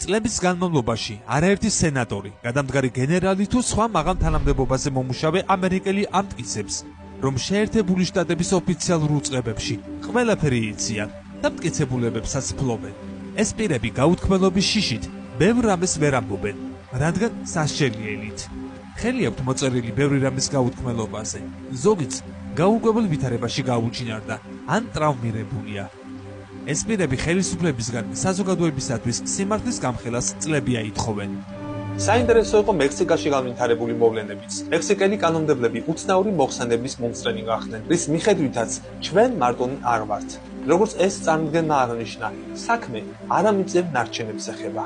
წლების განმავლობაში არაერთი სენატორი, გადამდგარი გენერალი თუ სხვა მაღალ თანამდებობაზე მომუშავე ამერიკელი ამტკიცებს, რომ შეერთებული შტატების ოფიციალურ უწყებებში ყველაფერი იციან და მტკიცებულებებსაც ფლობენ. ეს პირები გაუთქმელობის შიშით ბევრ რამეს ვერ ამბობენ, რადგან სასჯელიელით. ხელი აქვთ მოწერილი ბევრი რამის გაუთქმელობაზე, ზოგიც გაურკვეველ ვითარებაში გაუჩინარდა ან ტრავმირებულია. ეს პირები ხელისუფლებისგან საზოგადოებისათვის სიმართლის გამხელას წლები აითხოვენ. საინტერესო იყო მექსიკაში განვითარებული მოვლენებიც. მექსიკელი კანონმდებლები უცნაური მოხსენების მომსწრენი გახდნენ, რის მიხედვითაც ჩვენ მარტონი არ ვართ. როგორც ეს წარმოდგენმა აღნიშნა, საქმე არამიწევ ნარჩენებს ეხება.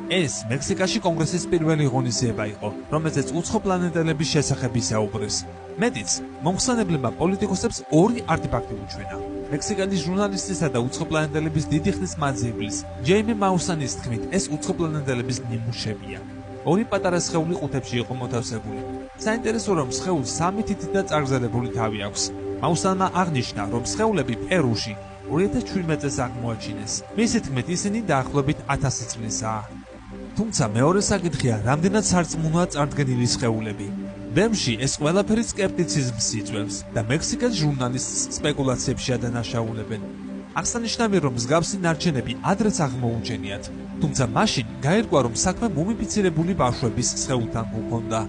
ეს მექსიკაში კონგრესის პირველი ღონისძიება იყო, რომელზეც უცხო პლანეტელების შესახებ ისაუბრეს. მეტიც, მომხსენებლებმა პოლიტიკოსებს ორი არტეფაქტი უჩვენა. მექსიკანის ჟურნალისტისა და უცხო პლანეტელების დიდი ხნის მაძიებლის ჯეიმი მაუსანის თქმით, ეს უცხო პლანეტელების ნიმუშებია. ორი პატარა სხეული ყუთებში იყო მოთავსებული. საინტერესო რომ სხეულს 3 თითი და წაგრძელებული თავი აქვს. მაუსანმა აღნიშნა, რომ სხეულები პერუში 2017 წელს აღმოაჩინეს. მისი თქმით, ისინი დაახლოებით 1000 წლისაა. თუმცა მეორე საკითხია, რამდენად სარწმუნოა წარდგენილი სხეულები. ბევრში ეს ყველაფერი სკეპტიციზმს იწვევს და მექსიკას ჟურნალისტს სპეკულაციებში ადანაშაულებენ. აღსანიშნავია, რომ მსგავსი ნარჩენები ადრეც აღმოუჩენიათ, თუმცა მაშინ გაირკვა, რომ საქმე მუმიფიცირებული ბავშვების სხეულთან გქონდა.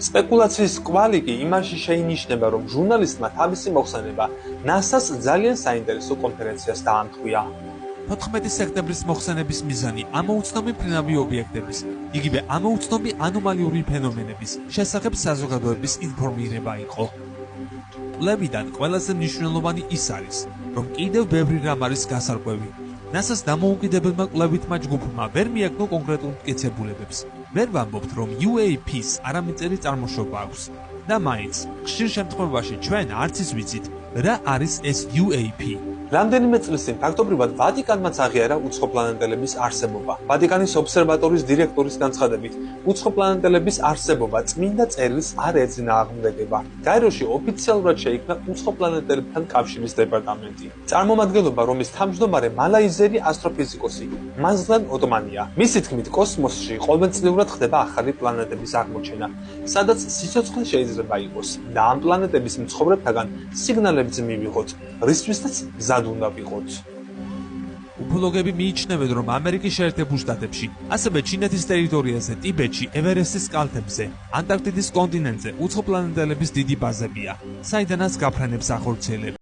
სპეკულაციის კვალი კი იმაში შეინიშნება, რომ ჟურნალისტმა თავისი მოხსენება NASA-ს ძალიან საინტერესო კონფერენციას დაამტყვია. 14 სექტემბრის მოხსენების მიზანი ამოუცნობი მფრინავი ობიექტების, იგივე ამოუცნობი ანომალიური ფენომენების შესახებ საზოგადოების ინფორმირება იყო. კვლევიდან ყველაზე მნიშვნელოვანი ის არის, რომ კიდევ ბევრი რამ არის გასარკვევი. NASA-ს დამოუკიდებელმა კვლევითმა ჯგუფმა ვერ მიაგნო კონკრეტულ მტკიცებულებებს. ვერ ვამბობთ, რომ UAP-ს არამიწერი წარმოშობა აქვს. და მაინც, ხშირ შემთხვევაში ჩვენ არც ის ვიცით, რა არის ეს UAP. რამდენიმე წლის წინ ფაქტობრივად ვატიკანმაც აღიარა უცხოპლანეტელების არსებობა. ვატიკანის ობსერვატორის დირექტორის განცხადებით, უცხოპლანეტელების არსებობა წმინდა წერილს არ ეძინა აღმდეგება. გაეროში ოფიციალურად შეიქმნა უცხოპლანეტელებთან კავშირის დეპარტამენტი. წარმომადგენლობა, რომლის თავმჯდომარე მალაიზიელი ასტროფიზიკოსი მაზლან ოტმანია. მისი თქმით, კოსმოსში ყოველწლიურად ხდება ახალი პლანეტების აღმოჩენა, სადაც სიცოცხლე შეიძლება იყოს და ამ პლანეტების მცხოვრებთაგან სიგნალებიც მივიღოთ, რისთვისაც მზად უნდა ვიყოთ. უფოლოგები მიიჩნევენ, რომ ამერიკის შეერთებულ შტატებში, ასევე ჩინეთის ტერიტორიაზე, ტიბეტში, ევერესტის კალთებზე, ანტარქტიდის კონტინენტზე უცხოპლანეტელების დიდი ბაზებია, საიდანაც გაფრენებს ახორციელებენ.